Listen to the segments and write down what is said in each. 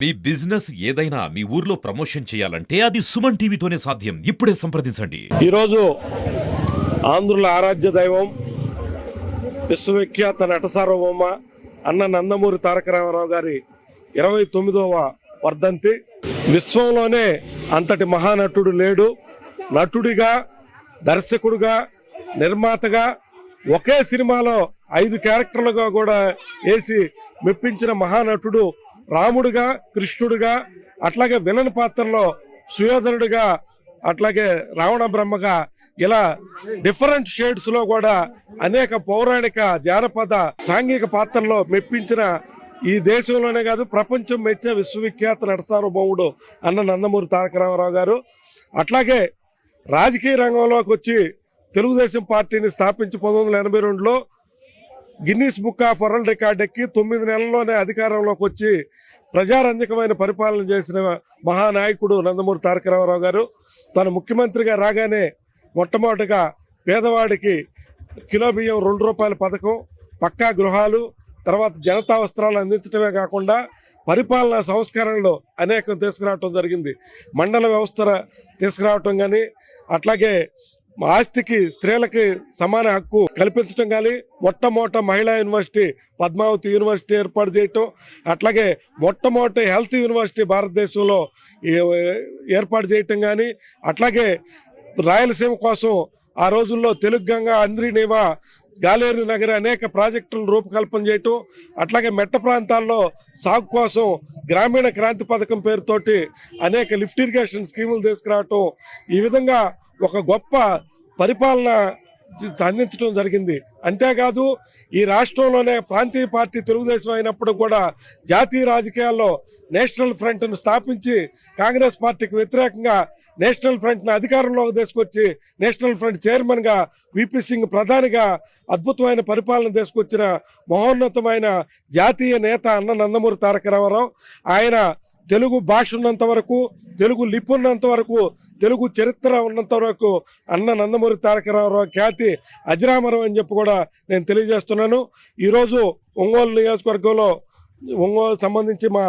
మీ business ఏదైనా మీ ఊర్లో promotion చేయాలంటే అది సుమన్ టీవీతోనే సాధ్యం. ఇప్పుడే సంప్రదించండి. ఈరోజు ఆంధ్రుల ఆరాధ్య దైవం విశ్వవిఖ్యాత నట సార్వభౌమ అన్న నందమూరి తారక రామారావు గారి 29వ వర్ధంతి. విశ్వంలోనే అంతటి మహానటుడు లేడు. నటుడిగా, దర్శకుడిగా, నిర్మాతగా ఒకే సినిమాలో 5 క్యారెక్టర్లుగా కూడా వేసి మెప్పించిన మహానటుడు. రాముడుగా, కృష్ణుడిగా, అట్లాగే విలన్ పాత్రలో సుయోధనుడిగా, అట్లాగే రావణ బ్రహ్మగా, ఇలా డిఫరెంట్ షేడ్స్ లో కూడా అనేక పౌరాణిక, జానపద, సాంఘిక పాత్రల్లో మెప్పించిన ఈ దేశంలోనే కాదు ప్రపంచం మెచ్చే విశ్వవిఖ్యాత నట సార్వభౌముడు అన్న నందమూరి తారక రామారావు గారు. అట్లాగే రాజకీయ రంగంలోకి వచ్చి తెలుగుదేశం పార్టీని స్థాపించి 1982లో Guinness book of world record ఎక్కి 9 నెలల్లోనే అధికారంలోకి వచ్చి ప్రజారంజకమైన పరిపాలన చేసిన మహానాయకుడు నందమూరి తారక రామారావు గారు. తను ముఖ్యమంత్రిగా రాగానే మొట్టమొదటిగా పేదవాడికి కిలో బియ్యం 2 రూపాయల పథకం, పక్కా గృహాలు, తర్వాత జనతా వస్త్రాలు అందించడమే కాకుండా పరిపాలనా సంస్కరణలు అనేకం తీసుకురావటం జరిగింది. మండల వ్యవస్థ తీసుకురావటం కానీ, అట్లాగే ఆస్తికి స్త్రీలకి సమాన హక్కు కల్పించడం కానీ, మొట్టమొదటి మహిళా యూనివర్సిటీ పద్మావతి యూనివర్సిటీ ఏర్పాటు చేయటం, అట్లాగే మొట్టమొదటి హెల్త్ యూనివర్సిటీ భారతదేశంలో ఏర్పాటు చేయటం కానీ, అట్లాగే రాయలసీమ కోసం ఆ రోజుల్లో తెలుగు గంగ, అంద్రినీవా, గాలేరు నగరి అనేక ప్రాజెక్టులు రూపకల్పన చేయటం, అట్లాగే మెట్ట ప్రాంతాల్లో సాగు కోసం గ్రామీణ క్రాంతి పథకం పేరుతోటి అనేక లిఫ్ట్ ఇరిగేషన్ స్కీములు తీసుకురావటం, ఈ విధంగా ఒక గొప్ప పరిపాలన అందించడం జరిగింది. అంతేకాదు ఈ రాష్ట్రంలోనే ప్రాంతీయ పార్టీ తెలుగుదేశం అయినప్పుడు కూడా జాతీయ రాజకీయాల్లో నేషనల్ ఫ్రంట్ను స్థాపించి కాంగ్రెస్ పార్టీకి వ్యతిరేకంగా నేషనల్ ఫ్రంట్ను అధికారంలోకి తీసుకొచ్చి నేషనల్ ఫ్రంట్ చైర్మన్ గా, విపి సింగ్ ప్రధానిగా అద్భుతమైన పరిపాలన తీసుకొచ్చిన మహోన్నతమైన జాతీయ నేత అన్న నందమూరి తారక రామారావు. ఆయన తెలుగు భాష ఉన్నంత వరకు, తెలుగు లిపి ఉన్నంత వరకు, తెలుగు చరిత్ర ఉన్నంత వరకు అన్న నందమూరి తారక రామారావు ఖ్యాతి అజరామరం అని చెప్పి కూడా నేను తెలియజేస్తున్నాను. ఈరోజు ఒంగోలు నియోజకవర్గంలో ఒంగోలు సంబంధించి మా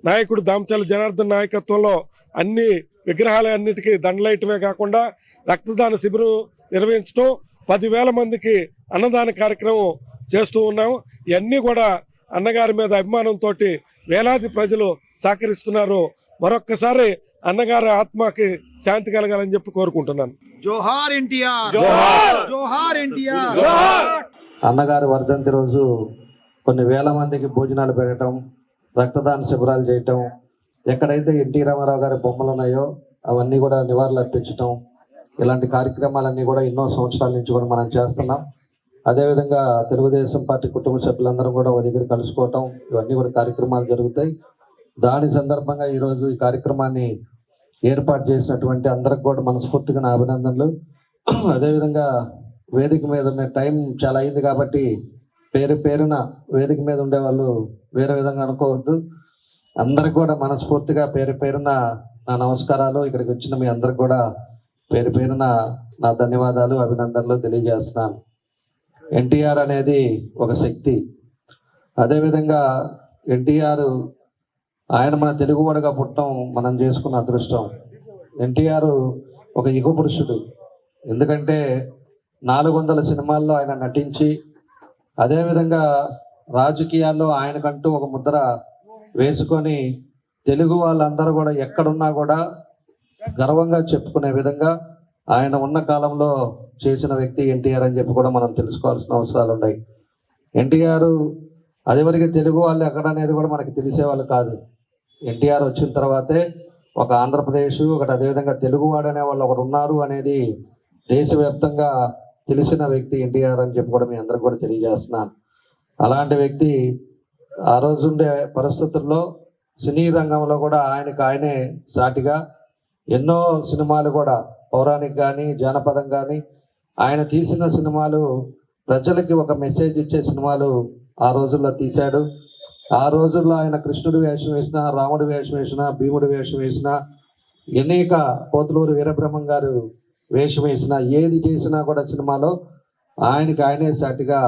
నాయకుడు దామచర్ల జనార్దన్ నాయకత్వంలో అన్ని విగ్రహాలన్నిటికీ దండలేయటమే కాకుండా రక్తదాన శిబిరం నిర్వహించడం, 10,000 మందికి అన్నదాన కార్యక్రమం చేస్తూ ఉన్నాము. ఇవన్నీ కూడా అన్నగారి మీద అభిమానంతో వేలాది ప్రజలు సహకరిస్తున్నారు. మరొక్కసారి అన్నగారి ఆత్మకి శాంతి కలగాలని చెప్పి కోరుకుంటున్నాను. జోహార్ ఎన్టీఆర్, జోహార్ ఎన్టీఆర్. అన్నగారి వర్ధంతి రోజు కొన్ని వేల మందికి భోజనాలు పెట్టడం, రక్తదాన శిబిరాలు చేయటం, ఎక్కడైతే ఎన్టీ రామారావు గారి బొమ్మలు ఉన్నాయో అవన్నీ కూడా నివాళులు అర్పించడం, ఇలాంటి కార్యక్రమాలన్నీ కూడా ఎన్నో సంవత్సరాల నుంచి కూడా మనం చేస్తున్నాం. అదేవిధంగా తెలుగుదేశం పార్టీ కుటుంబ సభ్యులందరం కూడా ఒక దగ్గర కలుసుకోవటం, ఇవన్నీ కూడా కార్యక్రమాలు జరుగుతాయి. దాని సందర్భంగా ఈరోజు ఈ కార్యక్రమాన్ని ఏర్పాటు చేసినటువంటి అందరికి కూడా మనస్ఫూర్తిగా నా అభినందనలు. అదేవిధంగా వేదిక మీద ఉన్న టైం చాలా అయింది కాబట్టి పేరున వేదిక మీద ఉండే వాళ్ళు వేరే విధంగా అనుకోవద్దు. అందరికి కూడా మనస్ఫూర్తిగా పేరున నా నమస్కారాలు. ఇక్కడికి వచ్చిన మీ అందరికి కూడా పేరున నా ధన్యవాదాలు, అభినందనలు తెలియజేస్తున్నాను. ఎన్టీఆర్ అనేది ఒక శక్తి. అదేవిధంగా ఎన్టీఆర్ ఆయన మన తెలుగువాడుగా పుట్టడం మనం చేసుకున్న అదృష్టం. ఎన్టీఆర్ ఒక యుగ పురుషుడు. ఎందుకంటే 400 సినిమాల్లో ఆయన నటించి, అదేవిధంగా రాజకీయాల్లో ఆయనకంటూ ఒక ముద్ర వేసుకొని తెలుగు వాళ్ళందరూ కూడా ఎక్కడున్నా కూడా గర్వంగా చెప్పుకునే విధంగా ఆయన ఉన్న కాలంలో చేసిన వ్యక్తి ఎన్టీఆర్ అని చెప్పి కూడా మనం తెలుసుకోవాల్సిన అవసరాలు ఉన్నాయి. ఎన్టీఆర్ అదేవరకు తెలుగు వాళ్ళు ఎక్కడ అనేది కూడా మనకి తెలిసేవాళ్ళు కాదు. ఎన్టీఆర్ వచ్చిన తర్వాతే ఒక ఆంధ్రప్రదేశ్, ఒకటి అదేవిధంగా తెలుగువాడు అనే వాళ్ళు ఒకరు ఉన్నారు అనేది దేశవ్యాప్తంగా తెలిసిన వ్యక్తి ఎన్టీఆర్ అని చెప్పి కూడా మీ అందరికి కూడా తెలియజేస్తున్నాను. అలాంటి వ్యక్తి ఆ రోజుండే పరిస్థితుల్లో సినీ రంగంలో కూడా ఆయనే సాటిగా ఎన్నో సినిమాలు కూడా పౌరాణిక కానీ, జానపదం కానీ, ఆయన తీసిన సినిమాలు ప్రజలకి ఒక మెసేజ్ ఇచ్చే సినిమాలు ఆ రోజుల్లో తీశాడు. ఆ రోజుల్లో ఆయన కృష్ణుడి వేషం వేసిన, రాముడి వేషం వేసిన, భీముడి వేషం వేసిన, అనేక పోతులూరు వీరబ్రహ్మం గారు వేషం వేసిన, ఏది చేసినా కూడా సినిమాలో ఆయనే సాటిగా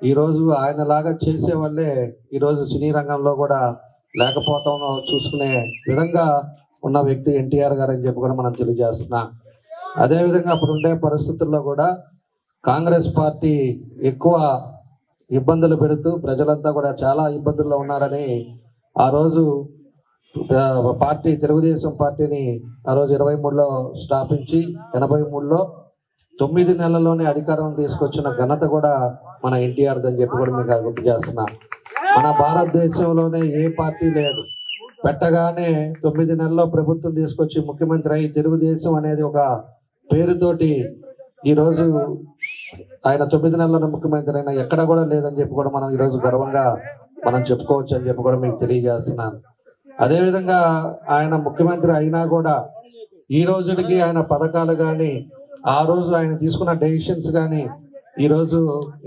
ఈరోజు ఆయనలాగా చేసే వాళ్ళే ఈరోజు సినీ రంగంలో కూడా లేకపోవటం చూసుకునే విధంగా ఉన్న వ్యక్తి ఎన్టీఆర్ గారు అని చెప్పి కూడా మనం తెలియజేస్తున్నాం. అదేవిధంగా అప్పుడు ఉండే పరిస్థితుల్లో కూడా కాంగ్రెస్ పార్టీ ఎక్కువ ఇబ్బందులు పెడుతూ ప్రజలంతా కూడా చాలా ఇబ్బందుల్లో ఉన్నారని ఆ రోజు పార్టీ తెలుగుదేశం పార్టీని ఆ రోజు 23లో స్థాపించి 83లో 9 నెలల్లోనే అధికారం తీసుకొచ్చిన ఘనత కూడా మన ఎన్టీఆర్ అని చెప్పి కూడా మీకు గుర్తు చేస్తున్నా. మన భారతదేశంలోనే ఏ పార్టీ లేదు, పెట్టగానే 9 నెలల్లో ప్రభుత్వం తీసుకొచ్చి ముఖ్యమంత్రి అయి తెలుగుదేశం అనేది ఒక పేరుతోటి ఈరోజు ఆయన 9 నెలల్లో ముఖ్యమంత్రి అయినా ఎక్కడ కూడా లేదని చెప్పి కూడా మనం ఈరోజు గర్వంగా మనం చెప్పుకోవచ్చు అని చెప్పి కూడా మీకు తెలియజేస్తున్నాను. అదేవిధంగా ఆయన ముఖ్యమంత్రి అయినా కూడా ఈ రోజుకి ఆయన పథకాలు కానీ ఆ రోజు ఆయన తీసుకున్న డెసిషన్స్ కానీ ఈరోజు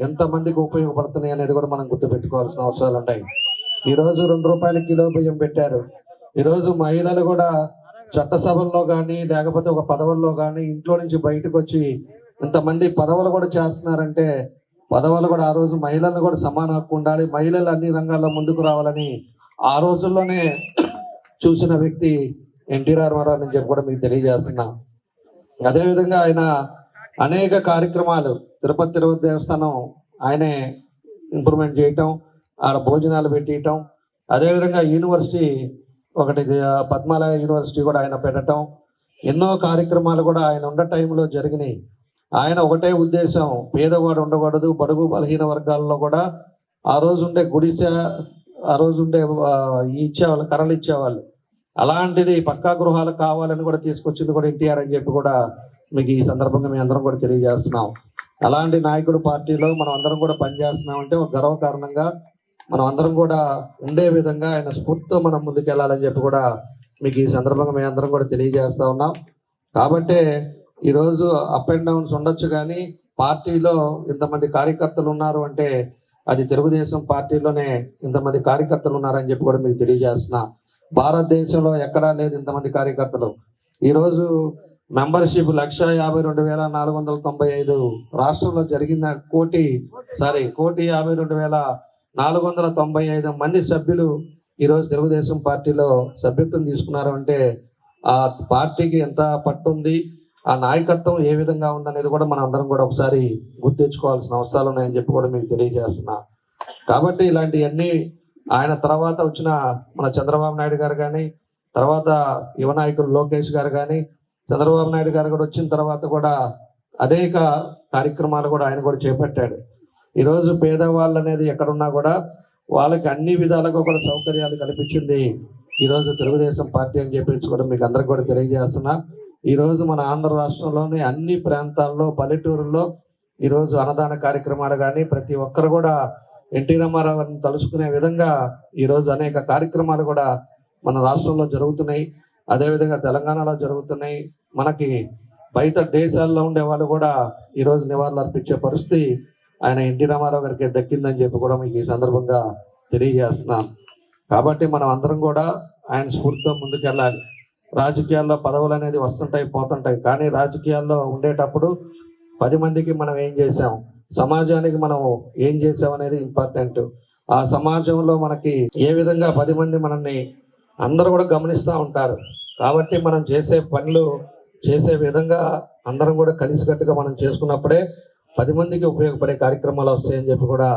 ఎంతమందికి ఉపయోగపడుతున్నాయి అనేది కూడా మనం గుర్తుపెట్టుకోవాల్సిన అవసరాలు ఉంటాయి. ఈరోజు 2 రూపాయల కిలో బియ్యం పెట్టారు. ఈరోజు మహిళలు కూడా చట్టసభల్లో కానీ లేకపోతే ఒక పదవుల్లో కానీ ఇంట్లో నుంచి బయటకు వచ్చి ఇంతమంది పదవులు కూడా చేస్తున్నారంటే పదవులు కూడా ఆ రోజు మహిళలను కూడా సమాన హక్కు ఉండాలి, మహిళలు అన్ని రంగాల్లో ముందుకు రావాలని ఆ రోజుల్లోనే చూసిన వ్యక్తి ఎన్టీ రామారావు అని చెప్పి కూడా మీకు తెలియజేస్తున్నా. అదేవిధంగా ఆయన అనేక కార్యక్రమాలు తిరుపతి దేవస్థానం ఆయనే ఇంప్రూవ్మెంట్ చేయటం, ఆడ భోజనాలు పెట్టియటం, అదేవిధంగా యూనివర్సిటీ ఒకటి పద్మాలయ యూనివర్సిటీ కూడా ఆయన పెట్టడం, ఎన్నో కార్యక్రమాలు కూడా ఆయన ఉన్న టైంలో జరిగినాయి. ఆయన ఒకటే ఉద్దేశం, పేదవాడు ఉండకూడదు, బడుగు బలహీన వర్గాల్లో కూడా ఆ రోజు ఉండే గుడిసె, ఆ రోజు ఉండే ఇచ్చేవాళ్ళు, కర్రలు ఇచ్చేవాళ్ళు, అలాంటిది పక్కా గృహాలు కావాలని కూడా తీసుకొచ్చింది కూడా ఎన్టీఆర్ అని చెప్పి కూడా మీకు ఈ సందర్భంగా మేము అందరం కూడా తెలియజేస్తున్నాం. అలాంటి నాయకుడు పార్టీలో మనం అందరం కూడా పనిచేస్తున్నాం అంటే ఒక గర్వకారణంగా మనం అందరం కూడా ఉండే విధంగా ఆయన స్ఫూర్తితో మనం ముందుకెళ్ళాలని చెప్పి కూడా మీకు ఈ సందర్భంగా మేము అందరం కూడా తెలియజేస్తా ఉన్నాం. కాబట్టి ఈరోజు అప్ అండ్ డౌన్స్ ఉండొచ్చు, కానీ పార్టీలో ఇంతమంది కార్యకర్తలు ఉన్నారు అంటే అది తెలుగుదేశం పార్టీలోనే ఇంతమంది కార్యకర్తలు ఉన్నారని చెప్పి కూడా మీకు తెలియజేస్తున్నా. భారతదేశంలో ఎక్కడా లేదు ఇంతమంది కార్యకర్తలు. ఈరోజు మెంబర్షిప్ 1,52,495 రాష్ట్రంలో జరిగిన 1,52,495 మంది సభ్యులు ఈరోజు తెలుగుదేశం పార్టీలో సభ్యత్వం తీసుకున్నారు అంటే ఆ పార్టీకి ఎంత పట్టుంది, ఆ నాయకత్వం ఏ విధంగా ఉందనేది కూడా మనం అందరం కూడా ఒకసారి గుర్తించుకోవాల్సిన అవసరాలు ఉన్నాయని చెప్పి కూడా మీకు తెలియజేస్తున్నా. కాబట్టి ఇలాంటివన్నీ ఆయన తర్వాత వచ్చిన మన చంద్రబాబు నాయుడు గారు కానీ, తర్వాత యువ నాయకులు లోకేష్ గారు కానీ, చంద్రబాబు నాయుడు గారు కూడా వచ్చిన తర్వాత కూడా అనేక కార్యక్రమాలు కూడా ఆయన కూడా చేపట్టాడు. ఈరోజు పేదవాళ్ళు అనేది ఎక్కడున్నా కూడా వాళ్ళకి అన్ని విధాలుగా కూడా సౌకర్యాలు కల్పించింది ఈరోజు తెలుగుదేశం పార్టీ అని చెప్పి కూడా మీకు అందరికి కూడా తెలియజేస్తున్నా. ఈరోజు మన ఆంధ్ర రాష్ట్రంలోని అన్ని ప్రాంతాల్లో పల్లెటూరుల్లో ఈరోజు అన్నదాన కార్యక్రమాలు కానీ ప్రతి ఒక్కరు కూడా ఎన్టీ రామారావు గారిని తలుచుకునే విధంగా ఈరోజు అనేక కార్యక్రమాలు కూడా మన రాష్ట్రంలో జరుగుతున్నాయి. అదేవిధంగా తెలంగాణలో జరుగుతున్నాయి. మనకి బయట దేశాల్లో ఉండే వాళ్ళు కూడా ఈరోజు నివాళులు అర్పించే పరిస్థితి ఆయన ఎన్టీ రామారావు గారికి దక్కిందని చెప్పి కూడా మీకు ఈ సందర్భంగా తెలియజేస్తున్నాను. కాబట్టి మనం అందరం కూడా ఆయన స్ఫూర్తితో ముందుకెళ్ళాలి. రాజకీయాల్లో పదవులు అనేది వస్తుంటాయి పోతుంటాయి, కానీ రాజకీయాల్లో ఉండేటప్పుడు 10 మందికి మనం ఏం చేసాం, సమాజానికి మనం ఏం చేసాం అనేది ఇంపార్టెంట్. ఆ సమాజంలో మనకి ఏ విధంగా 10 మంది మనల్ని అందరూ కూడా గమనిస్తూ ఉంటారు. కాబట్టి మనం చేసే పనులు చేసే విధంగా అందరం కూడా కలిసికట్టుగా మనం చేసుకున్నప్పుడే 10 మందికి ఉపయోగపడే కార్యక్రమాలు వస్తాయని చెప్పి కూడా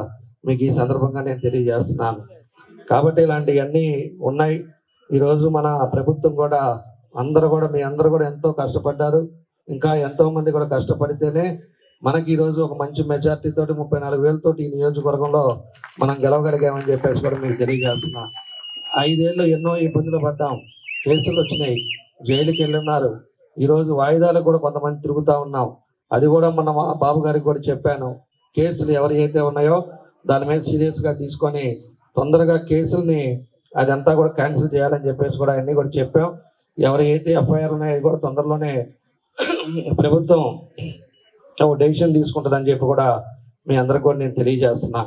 మీకు ఈ సందర్భంగా నేను తెలియజేస్తున్నాను. కాబట్టి ఇలాంటివన్నీ ఉన్నాయి. ఈరోజు మన ప్రభుత్వం కూడా అందరూ కూడా మీ అందరూ కూడా ఎంతో కష్టపడ్డారు. ఇంకా ఎంతో మంది కూడా కష్టపడితేనే మనకి ఈరోజు ఒక మంచి మెజార్టీ తోటి 34,000 తోటి ఈ నియోజకవర్గంలో మనం గెలవగలిగామని చెప్పేసి కూడా మీకు తెలియజేస్తున్నా. 5 ఏళ్ళు ఎన్నో ఇబ్బందులు పడ్డాం, కేసులు వచ్చినాయి, జైలుకి వెళ్ళున్నారు. ఈరోజు వాయిదాలకు కూడా కొంతమంది తిరుగుతూ ఉన్నాం. అది కూడా మన బాబు గారికి కూడా చెప్పాను, కేసులు ఎవరు అయితే ఉన్నాయో దాని మీద సీరియస్గా తీసుకొని తొందరగా కేసుల్ని అదంతా కూడా క్యాన్సిల్ చేయాలని చెప్పేసి కూడా అన్నీ కూడా చెప్పాం. ఎవరు అయితే ఎఫ్ఐఆర్ ఉన్నాయో కూడా తొందరలోనే ప్రభుత్వం డెసిషన్ తీసుకుంటుందని చెప్పి కూడా మీ అందరికి కూడా నేను తెలియజేస్తున్నా.